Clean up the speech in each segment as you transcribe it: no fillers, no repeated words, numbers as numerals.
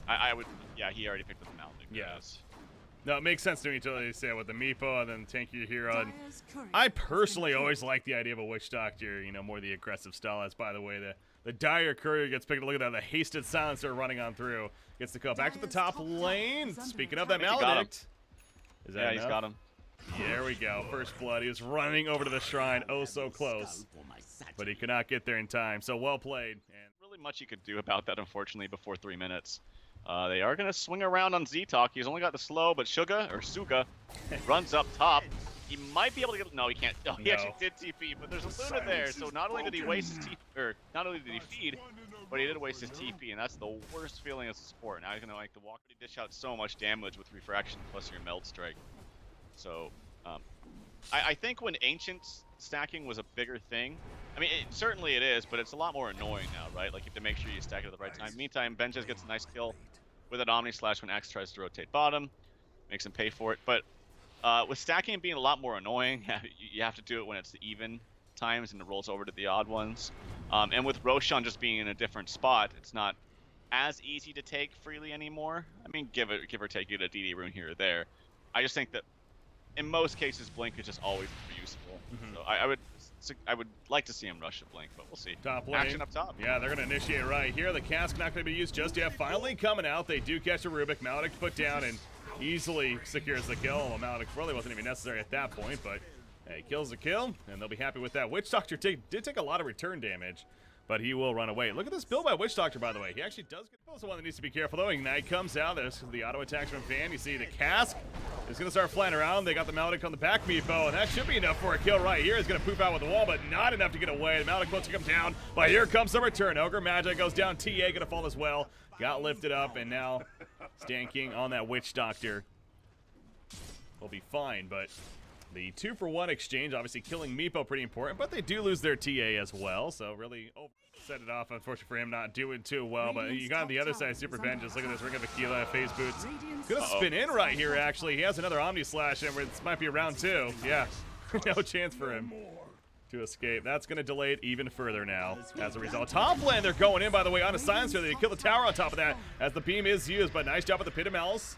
I would, yeah, he already picked up the Maldic. Yes. No, it makes sense to me until they say with the Meepo and then Tanky Hero. And I personally always like the idea of a Witch Doctor, you know, more the aggressive style. As by the way, the Dire Courier gets picked up. Look at that, the hasted silencer running on through. Gets the kill. Back to the top lane. Speaking of that Maledict. Is that enough? He's got him. There we go. First blood. He was running over to the shrine. Oh, so close. But he could not get there in time. So well played. And really much you could do about that, unfortunately, before 3 minutes. They are going to swing around on ztok. He's only got the slow, but Suga runs up top. He might be able to get... No, he can't. Oh, he actually did TP, but there's a Luna there. So not only did he waste his TP, or not only did he feed, but he did waste his TP, and that's the worst feeling as a support. Now he's going to like the walk. He dish out so much damage with Refraction plus your Meld Strike. So I think when Ancient stacking was a bigger thing, I mean, certainly it is, but it's a lot more annoying now, right? Like, you have to make sure you stack it at the right time. Meantime, Benjaz gets a nice kill with an Omni Slash when Axe tries to rotate bottom. Makes him pay for it. But with stacking being a lot more annoying, you have to do it when it's the even times and it rolls over to the odd ones. And with Roshan just being in a different spot, it's not as easy to take freely anymore. I mean, give or take, you get a DD rune here or there. I just think that in most cases, Blink is just always more useful. So I would like to see him rush a Blink, but we'll see. Top lane. Action up top. Yeah, they're going to initiate right here. The cask not going to be used just yet. Finally coming out. They do catch a Rubik. Maledict put down and easily secures the kill. Well, Maledict really wasn't even necessary at that point, but hey, kills the kill, and they'll be happy with that. Witch Doctor did take a lot of return damage, but he will run away. Look at this build by Witch Doctor, by the way. He actually does get also one that needs to be careful, though. Ignite comes out. There's the auto attacks from Van. You see the cask is going to start flying around. They got the Maledict on the back Meepo, and that should be enough for a kill right here. He's going to poof out with the wall, but not enough to get away. The Maledict wants to come down, but here comes the return. Ogre Magi goes down. TA going to fall as well. Got lifted up, and now Stan King on that Witch Doctor will be fine, but the 2-for-1 exchange, obviously killing Meepo pretty important, but they do lose their TA as well, so really set it off. Unfortunately for him, not doing too well, but you got on the other side, SuperBenjaz. Look at this, Ring of Aquila, phase boots. Gonna spin in right here, actually. He has another Omni Slash, and this might be round 2. Yeah, no chance for him to escape. That's gonna delay it even further now. As a result, top lane, they're going in, by the way, on a silencer. They kill the tower on top of that, as the beam is used, but nice job at the Pit of Malice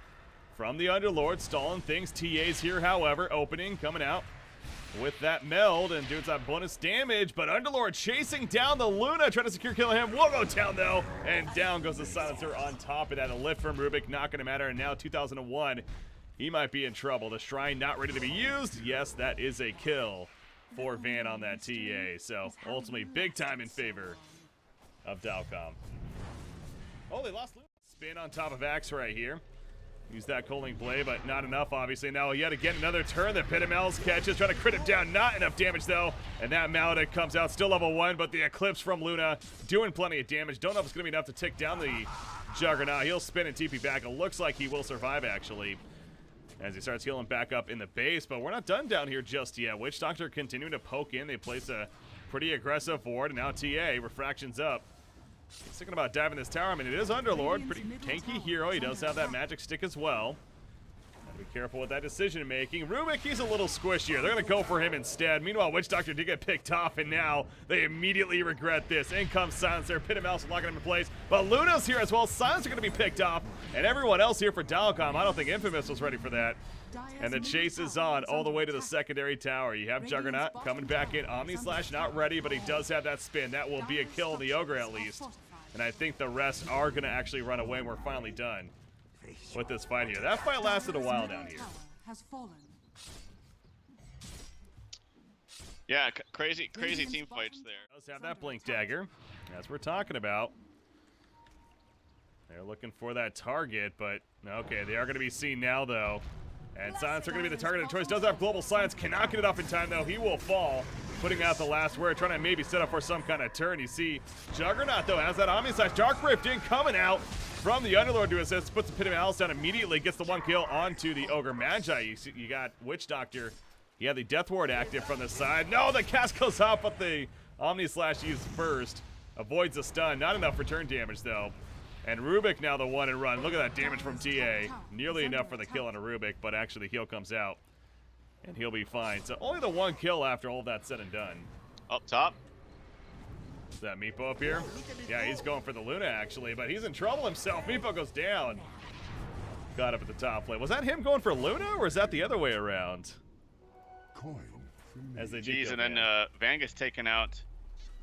from the Underlord, stalling things. TA's here, however, opening, coming out with that meld, and doing that bonus damage, but Underlord chasing down the Luna, trying to secure kill him. Will go down, though, and down goes the silencer on top of that. A lift from Rubik, not going to matter, and now 2001, he might be in trouble. The Shrine not ready to be used. Yes, that is a kill for Van on that TA, so ultimately big time in favor of Dilecom. Oh, they lost Luna. Spin on top of Axe right here. Use that Coaling Blade, but not enough, obviously. Now, yet again, another turn. The Pit of Malice catches, trying to crit him down. Not enough damage, though. And that Maledict comes out, still level 1, but the Eclipse from Luna doing plenty of damage. Don't know if it's going to be enough to tick down the Juggernaut. He'll spin and TP back. It looks like he will survive, actually, as he starts healing back up in the base. But we're not done down here just yet. Witch Doctor continuing to poke in. They place a pretty aggressive ward, and now TA, Refraction's up. He's thinking about diving this tower. I mean, it is Underlord. Pretty tanky hero. He does have that magic stick as well. Gotta be careful with that decision making. Rubik, he's a little squishier. They're going to go for him instead. Meanwhile, Witch Doctor did get picked off, and now they immediately regret this. In comes Silencer. Pit of Malice locking him in place. But Luna's here as well. Silencer going to be picked off. And everyone else here for Dilecom. I don't think Infamous was ready for that. And the chase is on all the way to the secondary tower. You have Juggernaut coming back in. Omni Slash not ready, but he does have that spin. That will be a kill on the Ogre at least. And I think the rest are going to actually run away, and we're finally done with this fight here. That fight lasted a while down here. Yeah, crazy team fights there. Does have that Blink Dagger, as we're talking about. They're looking for that target, but okay, they are going to be seen now, though. And Silencer going to be the target of choice. Does have Global Silence. Cannot get it off in time, though. He will fall. Putting out the last word. Trying to maybe set up for some kind of turn. You see Juggernaut, though, has that Omni Slash. Dark Rift in coming out from the Underlord to assist. Puts the Pit of Malice down immediately. Gets the 1 kill onto the Ogre Magi. You got Witch Doctor. He had the Death Ward active from the side. No, the cast goes off, but the Omni Slash used first. Avoids the stun. Not enough return damage, though. And Rubik now the 1 and run. Look at that damage from TA. Nearly enough for the kill on a Rubik, but actually the heal comes out. And he'll be fine. So only the 1 kill after all of that said and done. Up top. Is that Meepo up here? Yeah, he's going for the Luna, actually, but he's in trouble himself. Meepo goes down. Got up at the top lane. Was that him going for Luna, or is that the other way around? As they Jeez, and then Van gets taken out.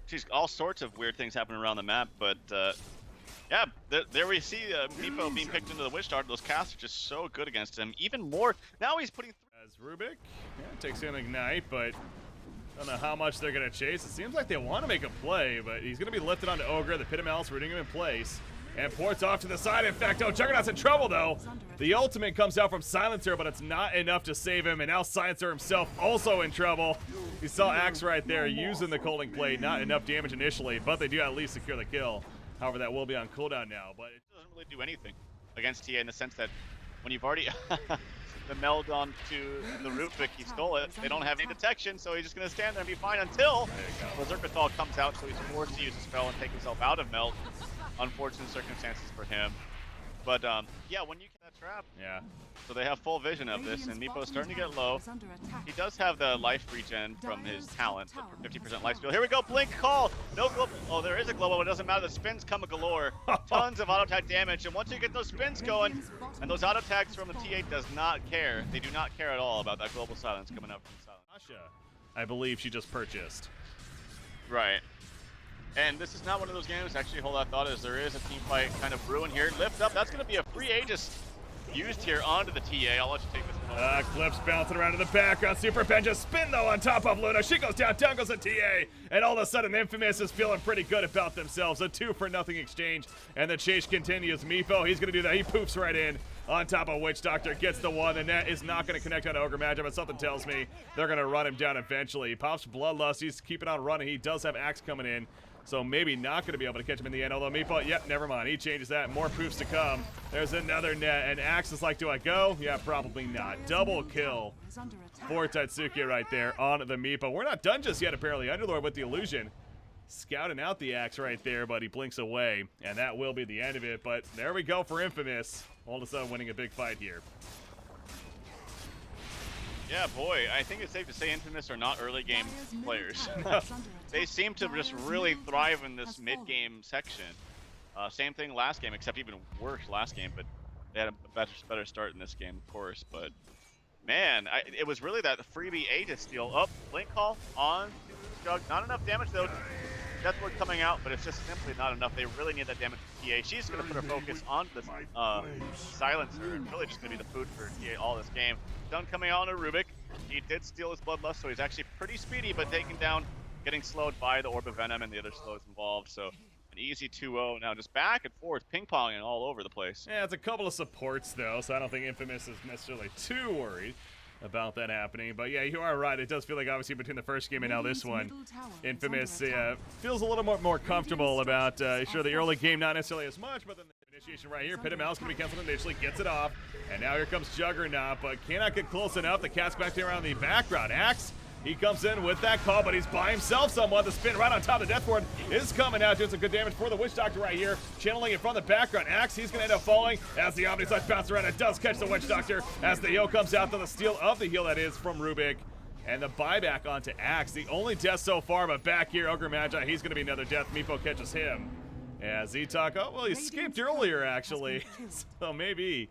She's all sorts of weird things happening around the map, but yeah, there we see Meepo being picked into the Witch Doctor. Those casts are just so good against him. Even more, now he's putting... As Rubik, yeah, takes in Ignite, but I don't know how much they're going to chase. It seems like they want to make a play, but he's going to be lifted onto Ogre. The Pit of Malice rooting him in place. And ports off to the side. In fact, Juggernaut's in trouble, though. The ultimate comes out from Silencer, but it's not enough to save him. And now Silencer himself also in trouble. You saw Axe right there using the Colding Plate. Not enough damage initially, but they do at least secure the kill. However, that will be on cooldown now. But it doesn't really do anything against TA in the sense that when you've already... the meld onto the Rubik, he stole it. They don't have any detection, so he's just going to stand there and be fine until Berserker Thaw comes out, so he's forced to use his spell and take himself out of meld. Unfortunate circumstances for him. But yeah, when you get that trap, so they have full vision of this, and Meepo's starting to get low. He does have the life regen from his talent, but for 50% life steal. Here we go, blink call! No global. Oh, there is a global, but it doesn't matter. The spins come a galore. Tons of auto attack damage, and once you get those spins going, and those auto attacks from the T8 does not care. They do not care at all about that global silence coming up from Silence. Asha, I believe she just purchased. Right. And this is not one of those games, actually, hold that thought, as there is a team fight kind of brewing here. Lift up, that's going to be a free Aegis used here onto the TA. I'll let you take this one. Clips bouncing around in the background. Benjaz spin, though, on top of Luna. She goes down, down goes the TA. And all of a sudden, Infamous is feeling pretty good about themselves. A 2-for-0 exchange, and the chase continues. Meepo, he's going to do that. He poofs right in on top of Witch Doctor, gets the one. The net is not going to connect on Ogre Magi, but something tells me they're going to run him down eventually. He pops Bloodlust. He's keeping on running. He does have Axe coming in. So maybe not going to be able to catch him in the end, although Meepo, yep, never mind. He changes that. More poofs to come. There's another net, and Axe is like, do I go? Yeah, probably not. Double kill for Taisuke right there on the Meepo. We're not done just yet, apparently. Underlord with the illusion. Scouting out the Axe right there, but he blinks away, and that will be the end of it. But there we go for Infamous. All of a sudden winning a big fight here. Yeah, boy, I think it's safe to say Infamous are not early game players. They seem to just really thrive in this mid-game section. Same thing last game, except even worse last game, but they had a better start in this game, of course. But man, it was really that freebie Aegis steal. Oh, blink call on Jug. Not enough damage though. Deathward coming out, but it's just simply not enough. They really need that damage to TA. She's going to put her focus on this Silencer, and really just going to be the food for TA all this game. Stun coming out on a Rubik. He did steal his Bloodlust, so he's actually pretty speedy, but taken down, getting slowed by the Orb of Venom and the other slows involved. So an easy 2-0 now, just back and forth, ping-ponging all over the place. Yeah, it's a couple of supports, though, so I don't think Infamous is necessarily too worried about that happening. But yeah, you are right. It does feel like, obviously, between the first game and now this one, Infamous feels a little more comfortable about, sure, the early game, not necessarily as much, but then the initiation right here. Pit of Malice going to be canceled initially, gets it off, and now here comes Juggernaut, but cannot get close enough. The cat's back there around the background. Axe, he comes in with that call, but he's by himself somewhat. The spin right on top of the Deathward is coming out, doing some good damage for the Witch Doctor right here, channeling it from the background. Axe, he's going to end up falling as the Omni Slash bounces around. It does catch the Witch Doctor as the heal comes out, to the steal of the heal that is from Rubik. And the buyback onto Axe, the only death so far, but back here, Ogre Magi, he's going to be another death. Meepo catches him. Yeah, ztok, oh, well, he escaped earlier, actually. So maybe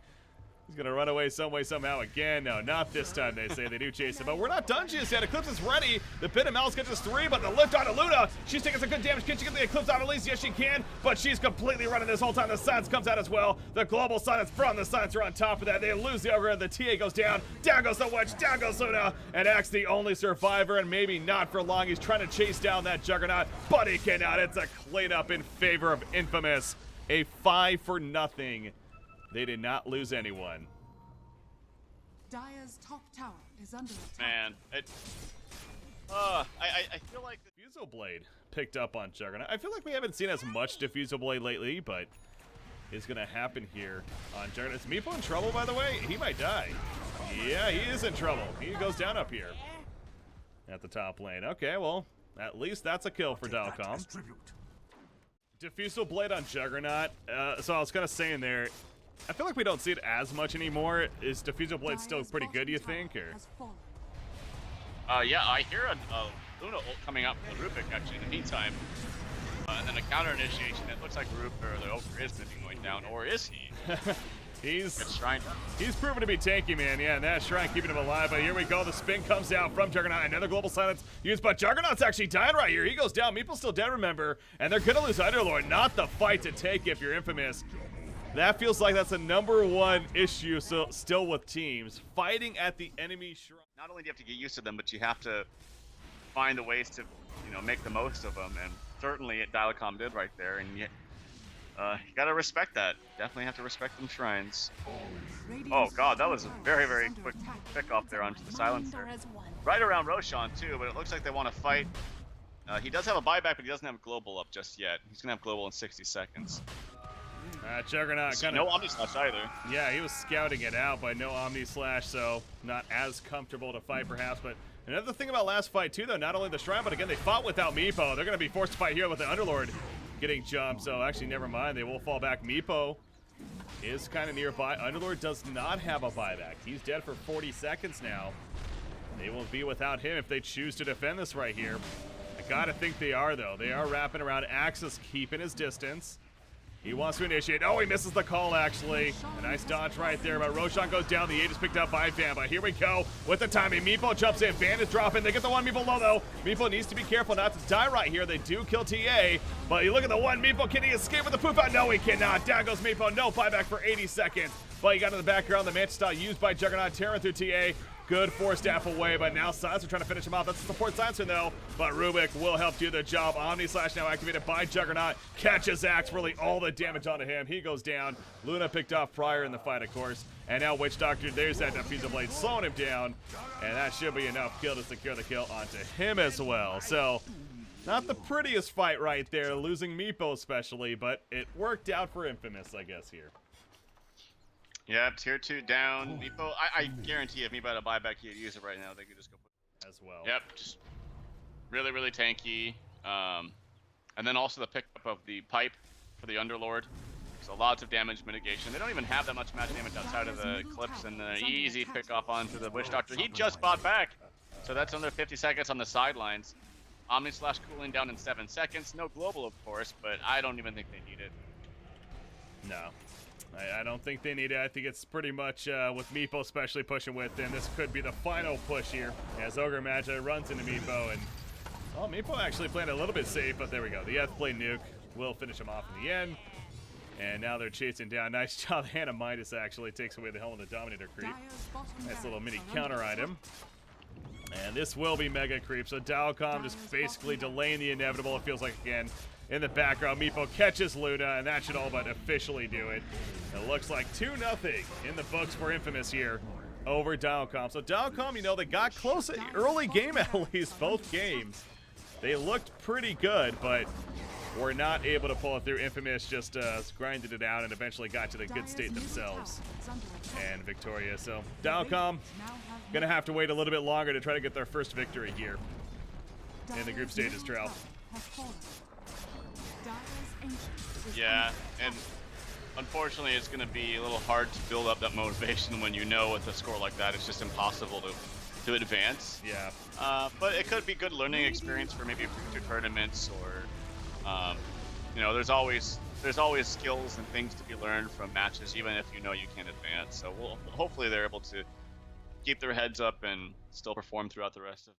he's going to run away some way, somehow again. No, not this time, they say. They do chase him. But we're not done just yet. Eclipse is ready. The Pit of Malice catches 3, but the lift onto Luna. She's taking some good damage. Can she get the Eclipse out at least? Yes, she can. But she's completely running this whole time. The silence comes out as well. The global silence from the silencer on top of that. They lose the Ogre. The TA goes down. Down goes the Witch. Down goes Luna. And Axe, the only survivor, and maybe not for long. He's trying to chase down that Juggernaut, but he cannot. It's a cleanup in favor of Infamous. A 5-for-0. They did not lose anyone. Dire's top tower is under attack. Man, I feel like Diffusal Blade picked up on Juggernaut. I feel like we haven't seen as much Diffusal Blade lately, but it's gonna happen here on Juggernaut. Is Meepo in trouble, by the way? He might die. Yeah, he is in trouble. He goes down up here at the top lane. Okay, well, at least that's a kill for Dilecom. Diffusal Blade on Juggernaut. So I was kind of saying there, I feel like we don't see it as much anymore. Is Diffusal Blade still pretty good, do you think? Or? Yeah, I hear a Luna ult coming out from the Rubik, actually, in the meantime. And then a counter initiation. It looks like the Ogre is going to be going down, or is he? He's Shrine. He's proven to be tanky, man. Yeah, and that Shrine keeping him alive. But here we go. The spin comes out from Juggernaut. Another global silence used, but Juggernaut's actually dying right here. He goes down. Meeple's still dead, remember. And they're going to lose Underlord. Not the fight to take if you're Infamous. That feels like that's the #1 issue still with teams. Fighting at the enemy Shrine. Not only do you have to get used to them, but you have to find the ways to, make the most of them. And certainly Dilecom did right there. And you gotta respect that. Definitely have to respect them shrines. Oh god, that was a very, very quick pick off there onto the silencer. Right around Roshan too, but it looks like they want to fight. He does have a buyback, but he doesn't have global up just yet. He's gonna have global in 60 seconds. Juggernaut kind no of Omni Slash either. Yeah, he was scouting it out, but no Omni Slash, so not as comfortable to fight perhaps. But another thing about last fight too, though, not only the Shrine, but again they fought without Meepo. They're gonna be forced to fight here with the Underlord getting jumped, so actually never mind, they will fall back. Meepo is kind of nearby. Underlord does not have a buyback. He's dead for 40 seconds now. They will be without him if they choose to defend this right here. I gotta think they are, though. They are wrapping around. Axis keeping his distance. He wants to initiate. Oh, he misses the call, actually. A nice dodge right there, but Roshan goes down. The 8 is picked up by Van, but here we go with the timing. Meepo jumps in. Van is dropping. They get the one Meepo low, though. Meepo needs to be careful not to die right here. They do kill TA, but you look at the one. Meepo, can he escape with the poof out? No, he cannot. Down goes Meepo. No buyback for 80 seconds. But he got in the background. The Mantis style used by Juggernaut, tearing through TA. Good force staff away, but now Silencer trying to finish him off. That's the support Silencer, though. But Rubik will help do the job. Omni Slash now activated by Juggernaut. Catches Axe, really all the damage onto him. He goes down. Luna picked off prior in the fight, of course. And now Witch Doctor, there's that Diffusal Blade slowing him down. And that should be enough kill to secure the kill onto him as well. So, not the prettiest fight right there, losing Meepo especially, but it worked out for Infamous, I guess, here. Yep, tier 2 down. Meepo, I guarantee if Meepo had a buyback, he'd use it right now. They could just go put as well. Yep, just really, really tanky. And then also the pickup of the pipe for the Underlord. So lots of damage mitigation. They don't even have that much match damage outside of the clips, and an easy pick off onto the Witch Doctor. He just bought back. So that's another 50 seconds on the sidelines. Omni Slash cooling down in 7 seconds. No global, of course, but I don't even think they need it. No. I don't think they need it. I think it's pretty much with Meepo especially pushing with them. This could be the final push here as Ogre Magi runs into Meepo. And oh, Meepo actually playing a little bit safe, but there we go. The F-play nuke will finish him off in the end. And now they're chasing down. Nice job. Hannah Midas actually takes away the Helm of the Dominator creep. Nice little mini counter item. And this will be mega creep. So Dilecom just basically delaying the inevitable. It feels like again. In the background, Meepo catches Luna, and that should all but officially do it. It looks like 2-0 in the books for Infamous here over Dilecom. So Dilecom, they got close early game at least, both games. They looked pretty good, but were not able to pull it through. Infamous just grinded it out and eventually got to the good state themselves and Victoria. So Dilecom gonna have to wait a little bit longer to try to get their first victory here in the group stages trail. Yeah, and unfortunately it's going to be a little hard to build up that motivation when you know with a score like that it's just impossible to advance. Yeah. But it could be good learning experience for maybe future tournaments or, there's always skills and things to be learned from matches even if you know you can't advance. So hopefully they're able to keep their heads up and still perform throughout the rest of